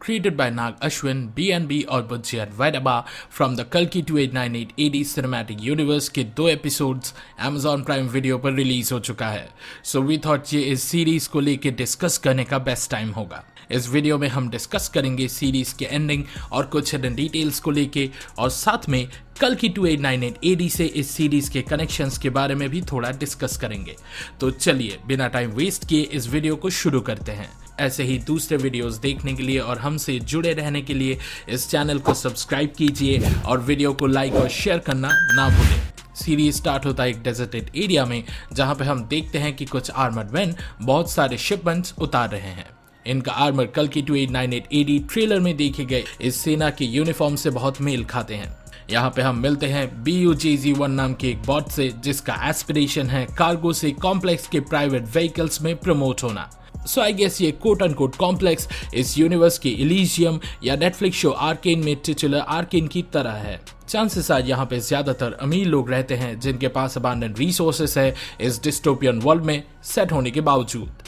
created by Nag Ashwin, BNB और बुज्जिया वैदबा from the Kalki 2898 AD Cinematic Universe के 2 episodes Amazon Prime Video पर release हो चुका है। So we thought ये इस सीरीज को लेके डिस्कस करने का बेस्ट टाइम होगा। इस वीडियो में हम डिस्कस करेंगे सीरीज के एंडिंग और कुछ हिडन डिटेल्स को लेके, और साथ में कल्कि 2898 AD से इस सीरीज के कनेक्शंस के बारे में भी थोड़ा डिस्कस करेंगे। तो चलिए बिना टाइम वेस्ट किए इस वीडियो को शुरू करते हैं। ऐसे ही दूसरे वीडियोस देखने के लिए और हमसे जुड़े रहने के लिए इस चैनल को सब्सक्राइब कीजिए और वीडियो को लाइक और शेयर करना ना भूलें। सीरीज स्टार्ट होता है एक डेजर्टेड एरिया में, जहां पे हम देखते हैं कि कुछ आर्मर्ड मैन बहुत सारे शिपमेंट्स उतार रहे हैं। इनका आर्मर कल्कि 2898 AD ट्रेलर में देखे गए इस सेना के यूनिफॉर्म से बहुत मेल खाते हैं। यहाँ पे हम मिलते हैं BUJZ-1 नाम के एक बॉट से, जिसका एस्पिरेशन है कार्गो से कॉम्प्लेक्स के प्राइवेट व्हीकल्स में प्रमोट होना। सो आई गेस ये कोट अनकोट कॉम्प्लेक्स इस यूनिवर्स के इलीजियम या नेटफ्लिक्स शो आर्केन में टिचुलर आर्केन की तरह है। चांसेस आज यहाँ पे ज्यादातर अमीर लोग रहते हैं जिनके पास अबांडेंट रिसोर्सेस है इस डिस्टोपियन वर्ल्ड में सेट होने के बावजूद।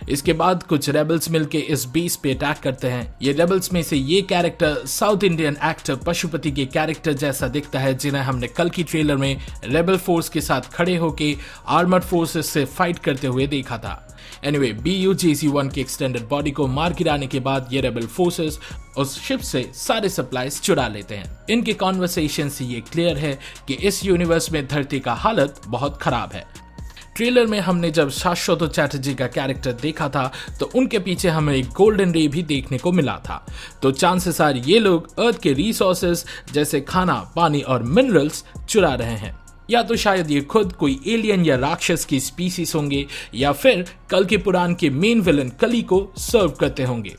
इसके बाद कुछ रेबल्स मिलके इस बेस पे अटैक करते हैं। ये रेबल्स में से ये character south Indian actor Pashupati के कैरेक्टर जैसा दिखता है, जिन्हें हमने कल की ट्रेलर में रेबल फोर्स के साथ खड़े होके आर्मर्ड फोर्सेस से फाइट करते हुए देखा था। एनीवे, BUJZ-1 के एक्सटेंडेड बॉडी को मार गिराने के बाद ये रेबल फोर्सेस उस शिप से सारे सप्लाईज चुरा लेते हैं। इनके कॉन्वर्सेशन से ये क्लियर है कि इस यूनिवर्स में धरती का हालत बहुत खराब है। ट्रेलर में हमने जब शाश्वत चैटर्जी का कैरेक्टर देखा था तो उनके पीछे हमें एक गोल्डन रे भी देखने को मिला था। तो चांसेस आर ये लोग अर्थ के रिसोर्सेज जैसे खाना, पानी और मिनरल्स चुरा रहे हैं, या तो शायद ये खुद कोई एलियन या राक्षस की स्पीसीज होंगे, या फिर कल के पुराण के मेन विलन कली को सर्व करते होंगे।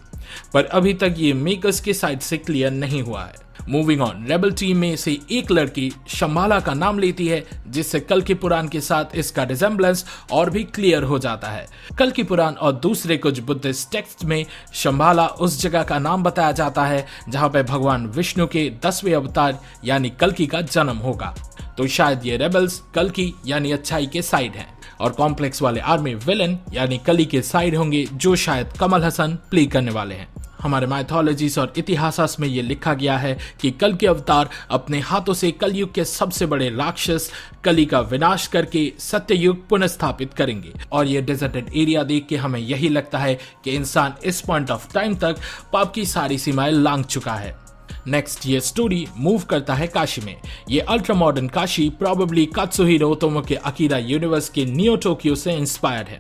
पर अभी तक ये मेकर्स के साइड से क्लियर नहीं हुआ है। मूविंग ऑन, रेबल टीम में से एक लड़की शंबाला का नाम लेती है, जिससे कल के पुराण के साथ इसका रिजेम्बलेंस और भी क्लियर हो जाता है। कल के पुराण और दूसरे कुछ बुद्धिस्ट टेक्स्ट में शंबाला उस जगह का नाम बताया जाता है जहां पे भगवान विष्णु के 10वें अवतार यानी कल्कि का जन्म होगा। तो शायद ये रेबल्स कल्कि यानी अच्छाई के साइड हैं और कॉम्प्लेक्स वाले आर्मी विलन यानी कली के साइड होंगे, जो शायद कमल हसन प्ले करने वाले हैं। हमारे माइथोलॉजीज और इतिहास में ये लिखा गया है कि कल के अवतार अपने हाथों से कलयुग के सबसे बड़े राक्षस कली का विनाश करके सत्ययुग पुनर्स्थापित करेंगे। और ये डेजर्टेड एरिया देख के हमें यही लगता है कि इंसान इस पॉइंट ऑफ टाइम तक पाप की सारी सीमाएं लांघ चुका है। नेक्स्ट ये स्टोरी मूव करता है काशी में। ये अल्ट्रा मॉडर्न काशी प्रोबेबली कात्सुहिरो ओतोमो के अकीरा यूनिवर्स के नियो टोक्यो से इंस्पायर्ड है।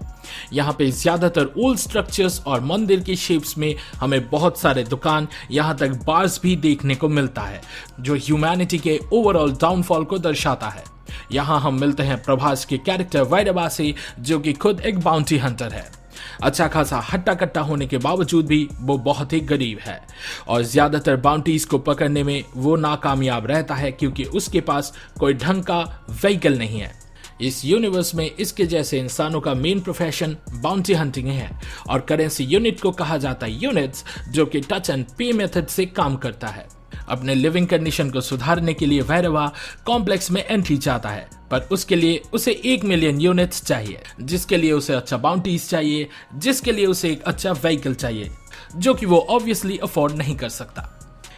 यहाँ पे ज्यादातर ओल्ड स्ट्रक्चर्स और मंदिर के शेप्स में हमें बहुत सारे दुकान, यहाँ तक बार्स भी देखने को मिलता है, जो ह्यूमैनिटी के ओवरऑल डाउनफॉल को दर्शाता है। यहाँ हम मिलते हैं प्रभास के कैरेक्टर वैदबा से, जो कि खुद एक बाउंटी हंटर है। अच्छा खासा हट्टा कट्टा होने के बावजूद भी वो बहुत ही गरीब है और ज्यादातर बाउंटीज को पकड़ने में वो नाकामयाब रहता है क्योंकि उसके पास कोई ढंग का व्हीकल नहीं है। इस यूनिवर्स में इसके जैसे इंसानों का मेन प्रोफेशन बाउंटी हंटिंग है और करेंसी यूनिट को कहा जाता है यूनिट्स, जो कि टच एंड पे मेथड से काम करता है। अपने लिविंग कंडीशन को सुधारने के लिए वैरवा कॉम्प्लेक्स में एंट्री चाहता है, पर उसके लिए उसे 1 मिलियन यूनिट्स चाहिए, जिसके लिए उसे अच्छा बाउंटीज चाहिए, जिसके लिए उसे एक अच्छा व्हीकल चाहिए, जो कि वो ऑब्वियसली अफोर्ड नहीं कर सकता।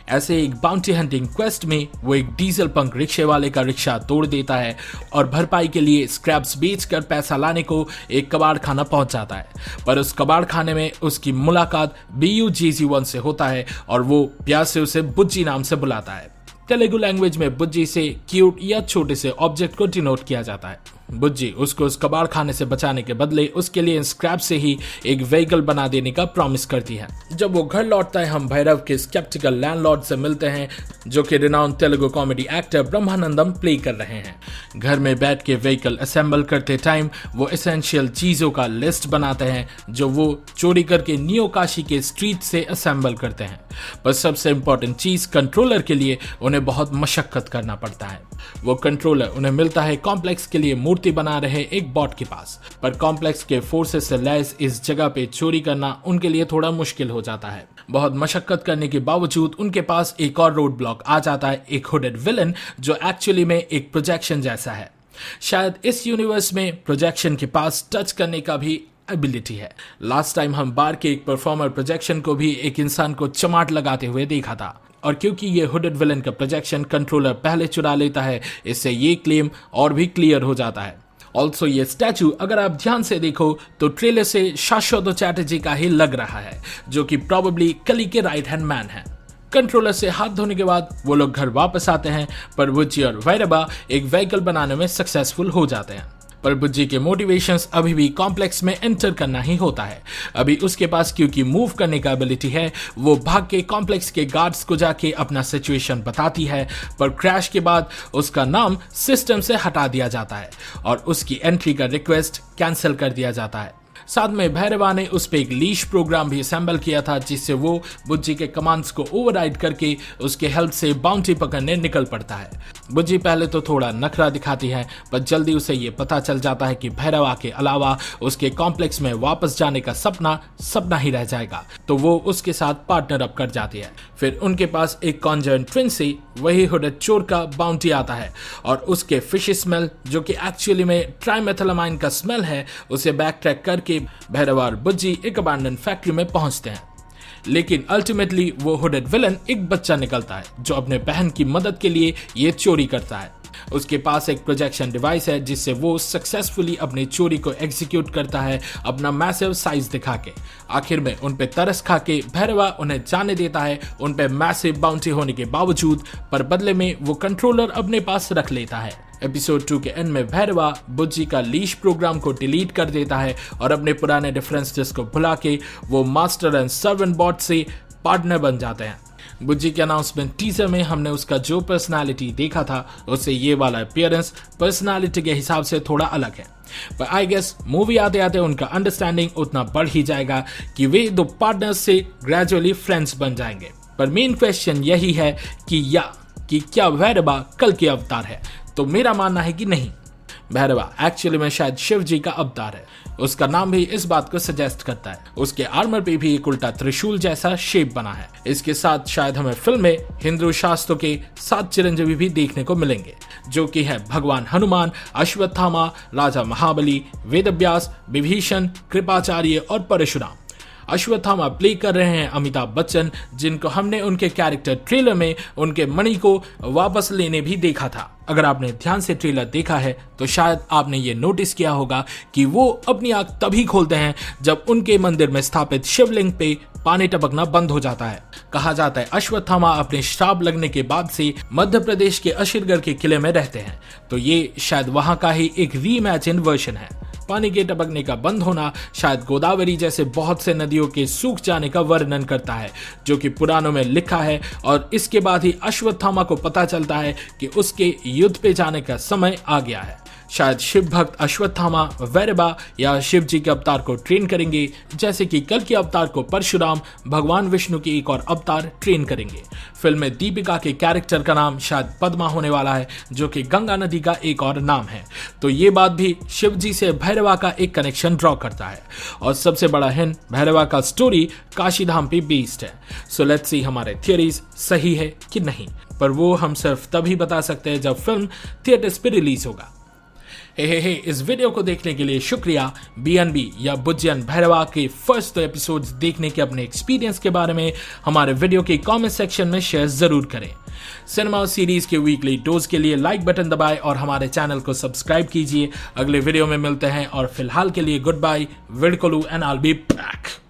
ऐसे एक बाउंटी हंटिंग क्वेस्ट में वो एक डीजल पंक रिक्शे वाले का रिक्शा तोड़ देता है और भरपाई के लिए स्क्रैप्स बेचकर पैसा लाने को एक कबाड़ खाना पहुंच जाता है। पर उस कबाड़ खाने में उसकी मुलाकात BUJZ-1 से होता है और वो प्यार से उसे बुज्जी नाम से बुलाता है। तेलुगु लैंग्वेज में बुज्जी से क्यूट या छोटे से ऑब्जेक्ट को डिनोट किया जाता है। बुज्जी उसको उस कबाड़ खाने से बचाने के बदले उसके लिए स्क्रैप से ही एक व्हीकल बना देने का प्रॉमिस करती है। जब वो घर लौटता है हम भैरव के स्केप्टिकल लैंडलॉर्ड से मिलते हैं, जो कि renowned Telugu comedy actor Brahmanandam play कर रहे हैं। घर में बैठ के व्हीकल असेंबल करते टाइम वो एसेंशियल चीजों का लिस्ट बनाते हैं जो वो चोरी करके नियो काशी के स्ट्रीट से असेंबल करते हैं। पर सबसे इंपॉर्टेंट चीज कंट्रोलर के लिए उन्हें बहुत मशक्कत करना पड़ता है। वो कंट्रोलर उन्हें मिलता है कॉम्प्लेक्स के लिए मूर्ति बना रहे एक बॉट के पास, पर कॉम्प्लेक्स के फोर्सेस से लैस इस जगह पे चोरी करना उनके लिए थोड़ा मुश्किल हो जाता है। बहुत मशक्कत करने के बावजूद उनके पास एक और रोड ब्लॉक आ जाता है, एक हुडेड विलन जो एक्चुअली में एक प्रोजेक्शन जैसा है। शायद इस यूनिवर्स में प्रोजेक्शन के पास टच करने का भी एबिलिटी है। लास्ट टाइम हम बार के एक परफॉर्मर प्रोजेक्शन को भी एक इंसान को चमाट लगाते हुए देखा था, और क्योंकि ये हुडेड विलन का प्रोजेक्शन कंट्रोलर पहले चुरा लेता है, इससे ये क्लेम और भी क्लियर हो जाता है। ऑल्सो ये स्टैचू अगर आप ध्यान से देखो तो ट्रेलर से शाश्वत चैटर्जी का ही लग रहा है, जो कि प्रोबेबली कली के राइट हैंड मैन है। कंट्रोलर से हाथ धोने के बाद वो लोग घर वापस आते हैं, पर बुज्जी और भैरवा एक व्हीकल बनाने में सक्सेसफुल हो जाते हैं। पर बुज्जी के मोटिवेशंस अभी भी कॉम्प्लेक्स में एंटर करना ही होता है। अभी उसके पास क्योंकि मूव करने का एबिलिटी है, वो भाग के कॉम्प्लेक्स के गार्ड्स को जाके अपना सिचुएशन बताती है, पर क्रैश के बाद उसका नाम सिस्टम से हटा दिया जाता है और उसकी एंट्री का रिक्वेस्ट कैंसिल कर दिया जाता है। साथ में भैरवा ने उस पर एक लीश प्रोग्राम भी असेंबल किया था, जिससे वो बुज्जी के कमांड्स को ओवरराइड करके उसके हेल्प से बाउंटी पकड़ने निकल पड़ता है। बुज्जी पहले तो थोड़ा नखरा दिखाती है, पर जल्दी उसे ये पता चल जाता है कि भैरवा के अलावा उसके कॉम्प्लेक्स में वापस जाने का सपना ही रह जाएगा, तो वो उसके साथ पार्टनर अप कर जाती है। फिर उनके पास एक कॉन्जर्न ट्विन से वही हुडेड चोर का बाउंटी आता है, और उसके फिश स्मेल, जो कि एक्चुअली में ट्राइमेथिलामाइन का स्मेल है, उसे बैक ट्रैक करके भैरवा और बुज्जी एक अबैंडन फैक्ट्री में पहुंचते हैं। लेकिन अल्टीमेटली वो हुडेड विलन एक बच्चा निकलता है, जो अपने बहन की मदद के लिए ये चोरी करता है। उसके पास एक प्रोजेक्शन डिवाइस है, जिससे वो सक्सेसफुली अपनी चोरी को एग्जीक्यूट करता है, अपना मैसिव साइज दिखा के। आखिर में उन पे तरस खा के भैरवा उन्हें जाने देता है, उन पे मैसिव बाउंटी होने के बावजूद, पर बदले में वो कंट्रोलर अपने पास रख लेता है। एपिसोड 2 के एंड में भैरवा बुज्जी का लीश प्रोग्राम को डिलीट कर देता है और अपने पुराने डिफरेंसेस को भुला के वो मास्टर एंड सर्वेंट बॉट से पार्टनर बन जाते हैं। बुज्जी के अनाउंसमेंट टीजर में हमने उसका जो पर्सनालिटी देखा था, उससे ये वाला अपीयरेंस पर्सनालिटी के हिसाब से थोड़ा अलग है। पर आई गेस मूवी आते आते उनका अंडरस्टैंडिंग उतना बढ़ ही जाएगा कि वे दो पार्टनर्स से ग्रेजुअली फ्रेंड्स बन जाएंगे। पर मेन क्वेश्चन यही है कि क्या भैरवा कल के अवतार है? तो मेरा मानना है कि नहीं, भैरवा एक्चुअली में शायद शिव जी का अवतार है। उसका नाम भी इस बात को सजेस्ट करता है। उसके आर्मर पे भी एक उल्टा त्रिशूल जैसा शेप बना है। इसके साथ शायद हमें फिल्म में हिंदू शास्त्रों के 7 चिरंजीवी भी देखने को मिलेंगे, जो कि है भगवान हनुमान, अश्वत्थामा, राजा महाबली, वेदव्यास, विभीषण, कृपाचार्य और परशुराम। अश्वत्थामा प्ले कर रहे हैं अमिताभ बच्चन, जिनको हमने उनके कैरेक्टर ट्रेलर में उनके मणि को वापस लेने भी देखा था। अगर आपने ध्यान से ट्रेलर देखा है तो शायद आपने ये नोटिस किया होगा कि वो अपनी आंख तभी खोलते हैं जब उनके मंदिर में स्थापित शिवलिंग पे पानी टपकना बंद हो जाता है। कहा जाता है अश्वत्थामा अपने श्राप लगने के बाद से मध्य प्रदेश के अशीरगढ़ के किले में रहते हैं, तो ये शायद वहां का ही एक रीइमेजिन वर्जन है। पानी के टपकने का बंद होना शायद गोदावरी जैसे बहुत से नदियों के सूख जाने का वर्णन करता है, जो कि पुराणों में लिखा है, और इसके बाद ही अश्वत्थामा को पता चलता है कि उसके युद्ध पे जाने का समय आ गया है। शायद शिव भक्त अश्वत्थामा भैरवा या शिव जी के अवतार को ट्रेन करेंगे, जैसे कि कल के अवतार को परशुराम भगवान विष्णु के एक और अवतार ट्रेन करेंगे। फिल्म में दीपिका के कैरेक्टर का नाम शायद पद्मा होने वाला है, जो कि गंगा नदी का एक और नाम है। तो ये बात भी शिव जी से भैरवा का एक कनेक्शन ड्रॉ करता है। और सबसे बड़ा हिंट, भैरवा का स्टोरी काशी धाम पे बेस्ड है। सो लेट्स सी हमारे थियरीज सही है कि नहीं, पर वो हम सिर्फ तभी बता सकते हैं जब फिल्म थिएटर्स पे रिलीज होगा। इस वीडियो को देखने के लिए शुक्रिया। बीएनबी या बुज्जी एंड भैरवा के फर्स्ट 2 एपिसोड्स देखने के अपने एक्सपीरियंस के बारे में हमारे वीडियो के कमेंट सेक्शन में शेयर जरूर करें। सिनेमा सीरीज के वीकली डोज के लिए लाइक बटन दबाएं और हमारे चैनल को सब्सक्राइब कीजिए। अगले वीडियो में मिलते हैं और फिलहाल के लिए गुड बाय, विडकोलू and I will be back.